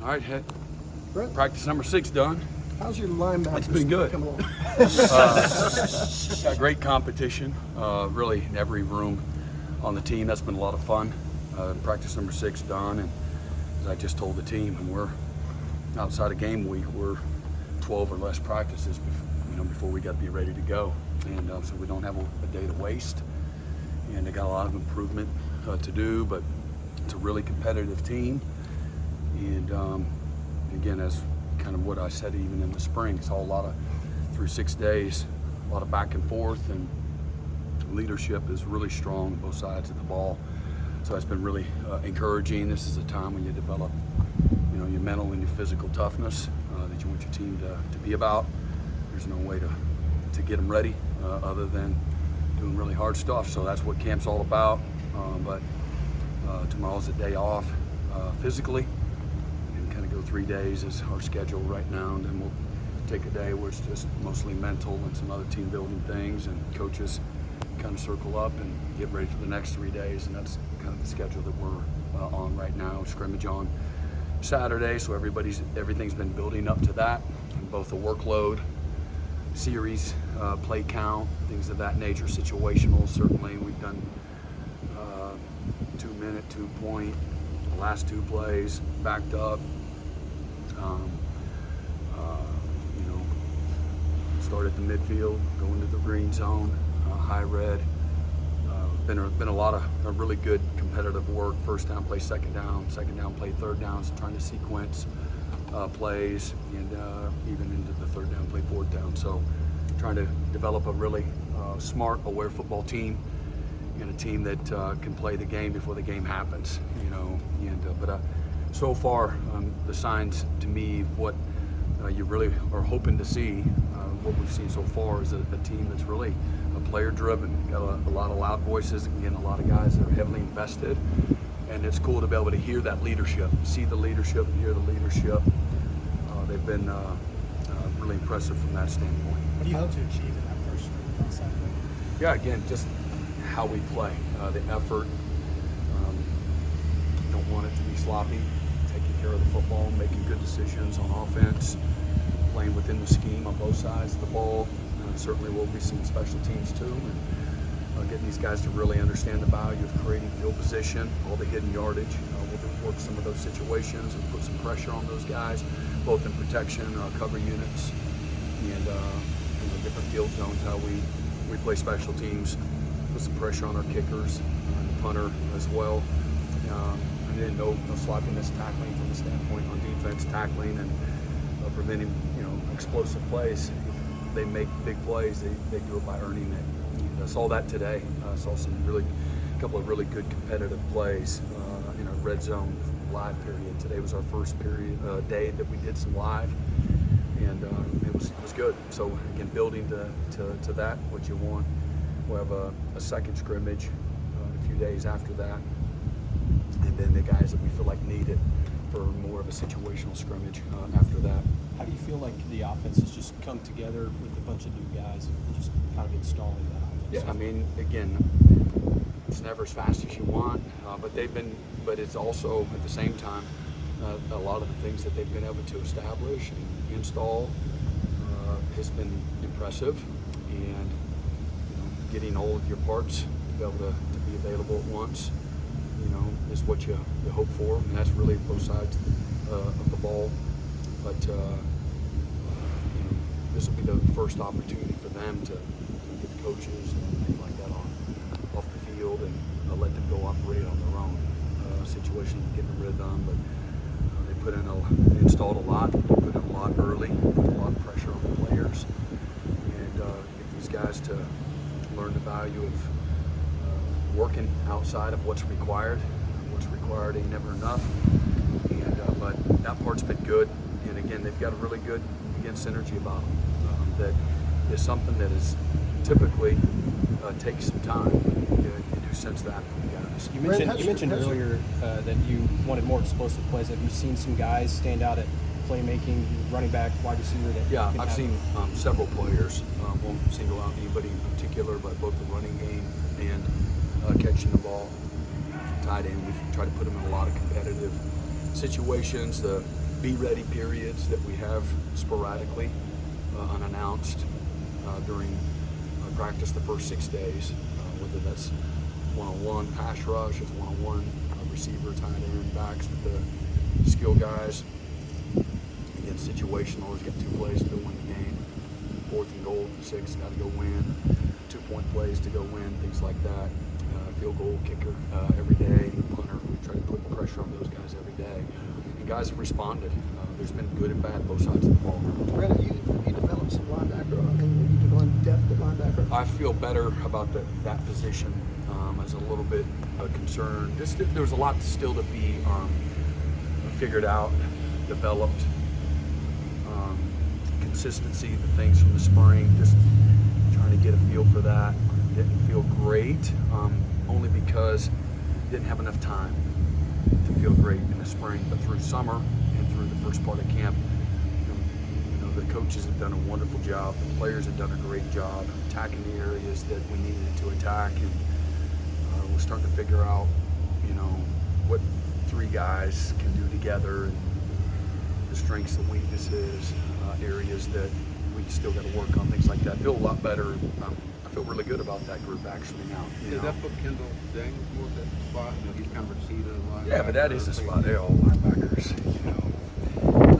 All right, Brent, practice number 6 done. how's your linebacker? It's been good. Coming along? Got great competition, really in every room on the team. That's been a lot of fun. Practice number 6 done, and as I just told the team, and we're outside of game week, we're 12 or less practices before we got to be ready to go, and so we don't have a day to waste. And they got a lot of improvement to do, but it's a really competitive team. And again, as kind of what I said even in the spring, it's all through 6 days, a lot of back and forth, and leadership is really strong on both sides of the ball. So it's been really encouraging. This is a time when you develop, your mental and your physical toughness that you want your team to be about. There's no way to get them ready other than doing really hard stuff. So that's what camp's all about. But tomorrow's a day off physically, and kind of go 3 days is our schedule right now, and then we'll take a day where it's just mostly mental and some other team building things, and coaches kind of circle up and get ready for the next 3 days, and that's kind of the schedule that we're on right now. Scrimmage on Saturday, so everything's been building up to that, both the workload, series, play count, things of that nature, situational. Certainly we've done 2-minute, 2-point, the last 2 plays backed up. Start at the midfield, go into the green zone, high red. Been a lot of really good competitive work. First down play, second down play, third down. So trying to sequence plays, and even into the third down play, fourth down. So trying to develop a really smart, aware football team, and a team that can play the game before the game happens. But so far, the signs to me of what you really are hoping to see, what we've seen so far is a team that's really player-driven. Got a lot of loud voices, again, a lot of guys that are heavily invested, and it's cool to be able to hear that leadership, see the leadership, hear the leadership. They've been really impressive from that standpoint. What do you hope to achieve in that first Saturday? Yeah, again, just how we play, the effort. Don't want it to be sloppy, taking care of the football, making good decisions on offense, playing within the scheme on both sides of the ball. Certainly will be some special teams too, and getting these guys to really understand the value of creating field position, all the hidden yardage. We'll work some of those situations and put some pressure on those guys, both in protection, cover units, and different field zones, how we play special teams, put some pressure on our kickers, the punter as well. And then no sloppiness tackling from the standpoint on defense, tackling and preventing explosive plays. If they make big plays, they do it by earning it. And I saw that today. I saw a couple of really good competitive plays in our red zone live period. Today was our first day that we did some live, and it was good. So again, building to that, what you want. We'll have a second scrimmage a few days after that, and then the guys that we feel like need it for more of a situational scrimmage after that. How do you feel like the offense has just come together with a bunch of new guys and just kind of installing that offense? Yeah, I mean, again, it's never as fast as you want, but it's also at the same time a lot of the things that they've been able to establish and install has been impressive, and getting all of your parts to be able to be available at once, is what you hope for, and that's really both sides of the ball. But this will be the first opportunity for them to get the coaches and things like that off the field, and let them go operate on their own situation, get in the rhythm. But they installed a lot. They put in a lot early, put a lot of pressure on the players, and get these guys to learn the value of working outside of what's required. What's required ain't never enough, and but that part's been good. And again, they've got a really good synergy about them. That is something that is typically takes some time. You do sense that from the guys. You mentioned earlier that you wanted more explosive plays. Have you seen some guys stand out at playmaking, running back, wide receiver? I've seen several players. Won't single out anybody in particular, but both the running game and catching the ball, tight end. We've tried to put them in a lot of competitive situations. The be-ready periods that we have sporadically, unannounced, during practice the first 6 days, whether that's one-on-one pass rush, it's one-on-one receiver, tight end, backs with the skill guys. Again, situational, he's got 2 plays to go win the game. 4th and goal, 6, got to go win. 2-point plays to go win, things like that. Field goal kicker every day, the punter. We try to put pressure on those guys every day. And guys have responded. There's been good and bad both sides of the ball. Brent, you developed some linebacker, and you developed depth at linebacker. I feel better about that position. As a little bit concerned. There's a lot still to be figured out, developed. Consistency, the things from the spring, just trying to get a feel for that. Didn't feel great, only because didn't have enough time to feel great in the spring. But through summer and through the first part of camp, the coaches have done a wonderful job. The players have done a great job attacking the areas that we needed to attack, and we're starting to figure out, what 3 guys can do together, and the strengths and weaknesses, areas that we still got to work on, things like that. I feel a lot better. I feel really good about that group actually now. Does that put Kendall James more at that spot? He's kind of a receiver. Yeah, but that is a spot. They're all linebackers,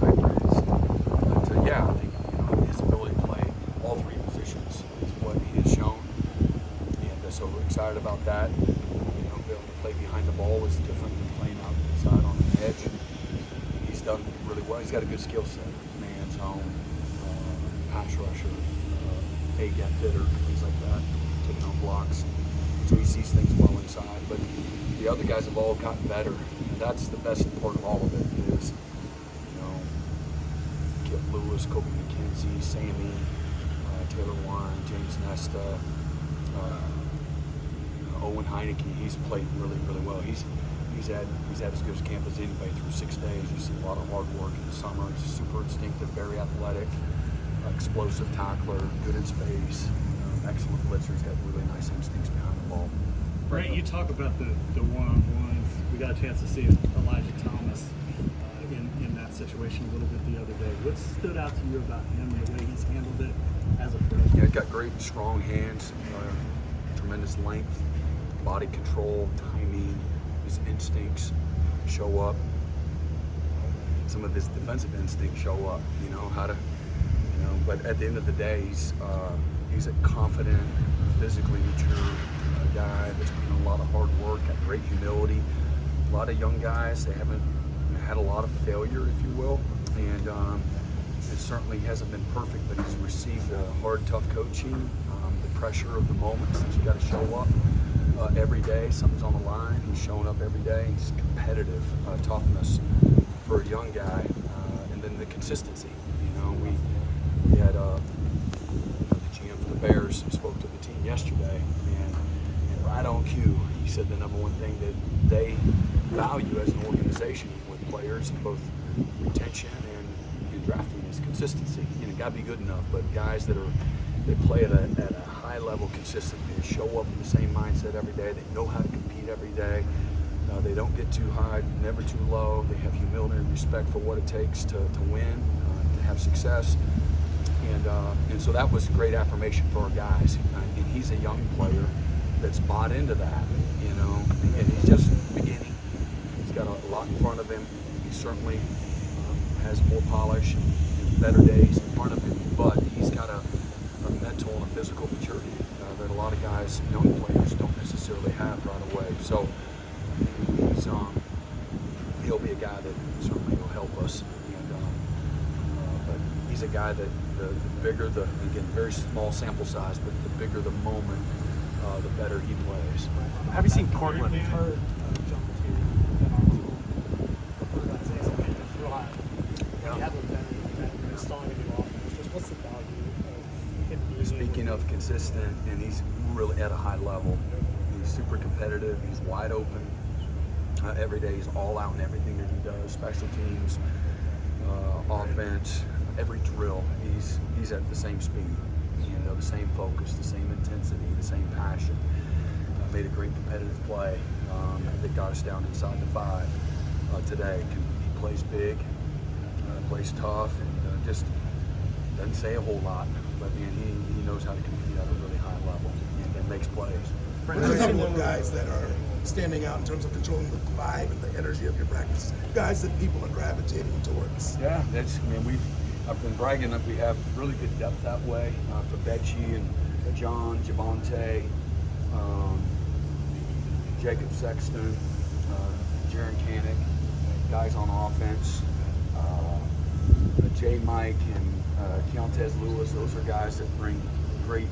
hybrids. But yeah, I think his ability to play all 3 positions is what he has shown, and so we're excited about that. Being able to play behind the ball is different than playing outside on the edge. And he's done really well. He's got a good skill set. Man zone, pass rusher, A-gap fitter, things like that, taking on blocks. So he sees things well inside. But the other guys have all gotten better. And that's the best part of all of it is, Kip Lewis, Kobe McKenzie, Sammy, Taylor Warren, James Nesta, Owen Heineke. He's played really, really well. He's had as good a camp as anybody through 6 days. You see a lot of hard work in the summer. He's super instinctive, very athletic, explosive tackler, good in space, excellent blitzer. He's got really nice instincts behind the ball. Brent, you talk about the one-on-ones. We got a chance to see Elijah Thomas in that situation a little bit the other day. What stood out to you about him, the way he's handled it as a freshman? Yeah, he's got great, strong hands, tremendous length, body control, timing. His instincts show up. Some of his defensive instincts show up. But at the end of the day, he's a confident, physically mature guy that's put in a lot of hard work, got great humility. A lot of young guys, they haven't had a lot of failure, if you will, and it certainly hasn't been perfect, but he's received hard, tough coaching, the pressure of the moments that you got to show up every day. Something's on the line. He's showing up every day. He's competitive, toughness for a young guy, and then the consistency. We had the GM for the Bears spoke to the team yesterday, and right on cue, he said the number one thing that they value as an organization with players, both retention and drafting, is consistency. Got to be good enough, but guys that play at a high level consistently, they show up with the same mindset every day. They know how to compete every day. They don't get too high, never too low. They have humility and respect for what it takes to win, to have success. And so that was great affirmation for our guys. And he's a young player that's bought into that, and he's just beginning. He's got a lot in front of him. He certainly has more polish and better days in front of him, but he's got a mental and a physical maturity that a lot of guys, young players, don't necessarily have right away. So he'll be a guy that certainly will help us. But he's a guy that the bigger again, very small sample size, but the bigger the moment, the better he plays. Have you seen Cortland? Speaking of consistent, and he's really at a high level. He's super competitive. He's wide open every day. He's all out in everything that he does. Special teams, offense, every drill. He's at the same speed, the same focus, the same intensity, the same passion. Made a great competitive play that got us down inside the 5 today. He plays big. plays tough and just doesn't say a whole lot. But man, he knows how to compete at a really high level and then makes plays. There's a couple of guys that are standing out in terms of controlling the vibe and the energy of your practice. Guys that people are gravitating towards. Yeah, I've been bragging that we have really good depth that way for Becci and John, Javante, Jacob Sexton, Jaron Canick, guys on offense, J. Mike and Keontez Lewis. Those are guys that bring great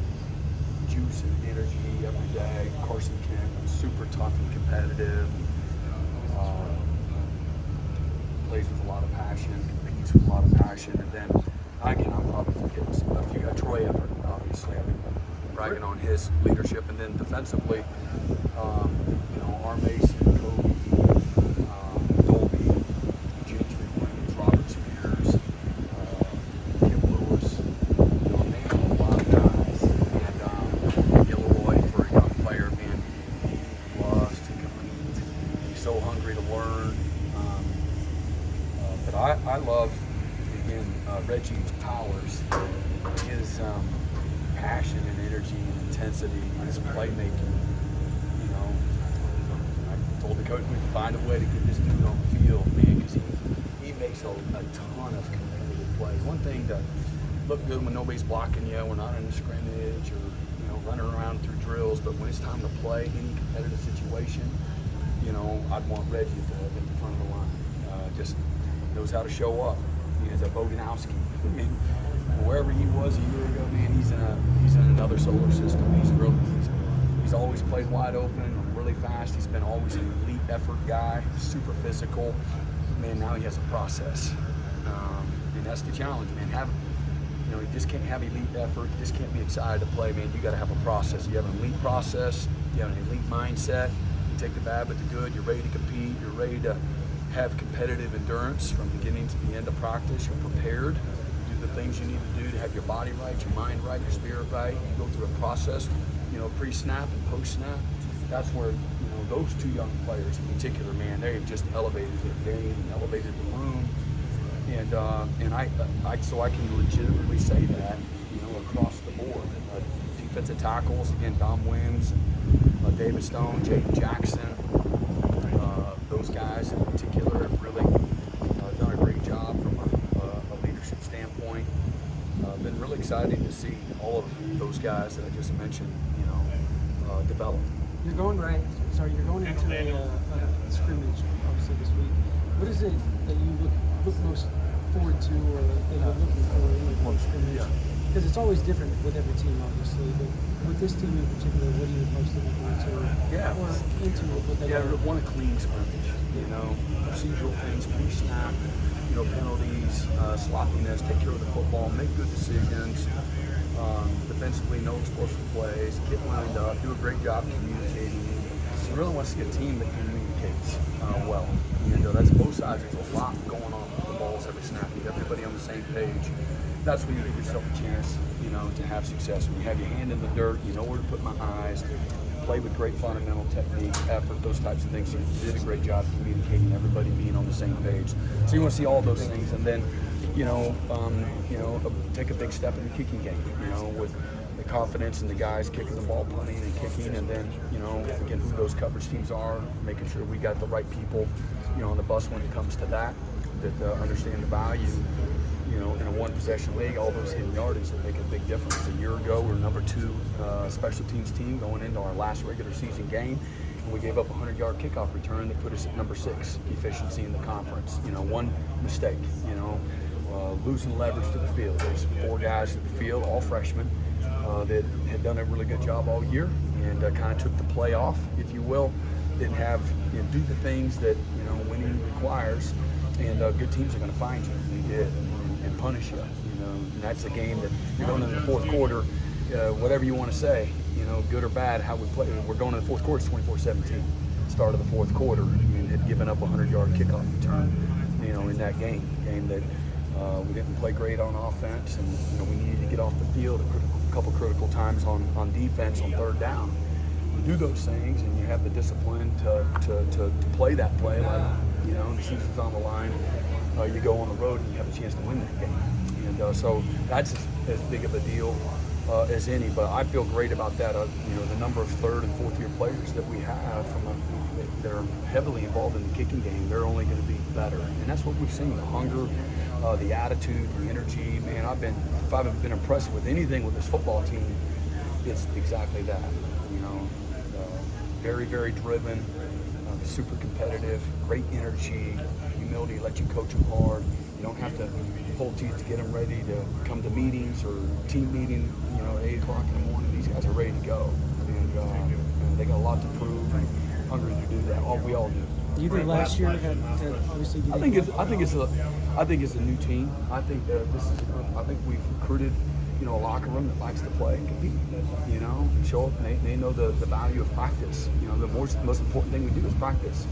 juice and energy every day. Carson Kent, super tough and competitive. Plays with a lot of passion, competes with a lot of passion, and then I'm probably forgetting a few. Troy Everett, obviously, I've been bragging on his leadership, and then defensively, R. Mason, Kobe, Dolby, Gentry Williams, Robert Spears, Kim Lewis, name a lot of guys, and Gilroy for a young player, man, he loves to compete. He's so hungry to learn. But I love, again, Reggie Powers, his passion and energy and intensity, his playmaking. I told the coach we'd find a way to get this dude on the field, man, because he makes a ton of competitive plays. One thing to look good when nobody's blocking you, we're not in a scrimmage or running around through drills, but when it's time to play any competitive situation, I'd want Reggie at the front of the line. Just knows how to show up. He's a Boganowski. I mean, wherever he was a year ago, man, he's in another solar system. He's always played wide open, really fast. He's been always an elite effort guy, super physical. Man, now he has a process, and that's the challenge, man. You just can't have elite effort. You just can't be excited to play, man. You got to have a process. You have an elite process. You have an elite mindset. You take the bad with the good. You're ready to compete. You're ready to have competitive endurance from beginning to the end of practice. You're prepared. You do the things you need to do to have your body right, your mind right, your spirit right. You go through a process, pre-snap and post-snap. That's where, those two young players in particular, man, they've just elevated their game and elevated the room. And so I can legitimately say that, across the board. Defensive tackles, again, Dom Williams, David Stone, Jaden Jackson, those guys in particular have really done a great job from a leadership standpoint. Been really excited to see all of those guys that I just mentioned, develop. You're going into a scrimmage, obviously, this week. What is it that you look most forward to, or that you're looking for in the scrimmage? Because it's always different with every team, obviously, but with this team in particular, what are you most looking forward to? Yeah. Or into what they Want a clean scrimmage, procedural things, pre-snap, penalties, sloppiness, take care of the football, make good decisions, defensively, no explosive plays, get lined up, do a great job communicating. I really want to see a team that communicates well. That's both sides. There's a lot going on with the balls every snap. You get everybody on the same page. That's when you give yourself a chance, to have success. When you have your hand in the dirt, you know where to put my eyes, play with great fundamental technique, effort, those types of things. You did a great job communicating, everybody being on the same page. So you want to see all those things, and then, take a big step in the kicking game, with the confidence in the guys kicking the ball, punting and kicking, and then, again, who those coverage teams are, making sure we got the right people, on the bus when it comes to that understand the value. In a one-possession league, all those hidden yardage will make a big difference. A year ago, we were number 2 special teams team going into our last regular season game, and we gave up a 100-yard kickoff return that put us at number 6 efficiency in the conference. One mistake, losing leverage to the field. There's 4 guys at the field, all freshmen, that had done a really good job all year and kind of took the play off, if you will. Didn't have, do the things that, winning requires, and good teams are going to find you. They did. And punish you, and that's a game that you're going into the fourth quarter, whatever you want to say, good or bad, how we play. We're going into the fourth quarter, it's 24-17, start of the fourth quarter, and had given up a 100-yard kickoff return, in that game that we didn't play great on offense, and we needed to get off the field a couple critical times on defense on third down. You do those things, and you have the discipline to play that play, like, the season's on the line. you go on the road and you have a chance to win that game. And so that's as big of a deal as any. But I feel great about that. The number of third and fourth year players that we have that are heavily involved in the kicking game, they're only going to be better. And that's what we've seen: the hunger, the attitude, the energy. Man, if I've been impressed with anything with this football team, it's exactly that. Very, very driven, super competitive, great energy, humility, let you coach them hard. You don't have to pull teeth to get them ready to come to meetings or team meeting, at 8 o'clock in the morning. These guys are ready to go. And they got a lot to prove and hungry to do that. We all do. You did last year. Obviously, I think it's a new team. I think I think we've recruited, a locker room that likes to play and compete. Show up. They know the value of practice. The most important thing we do is practice,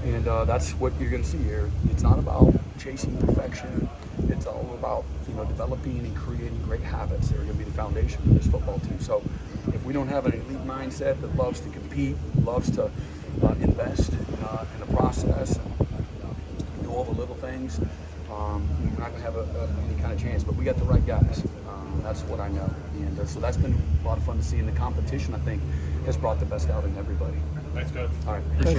and that's what you're going to see here. It's not about chasing perfection. It's all about developing and creating great habits that are going to be the foundation for this football team. So if we don't have an elite mindset that loves to compete, loves to invest in the process and do all the little things, we're not going to have any kind of chance. But we got the right guys. That's what I know. And so that's been a lot of fun to see. And the competition, I think, has brought the best out in everybody. Thanks, Coach. All right. Appreciate it.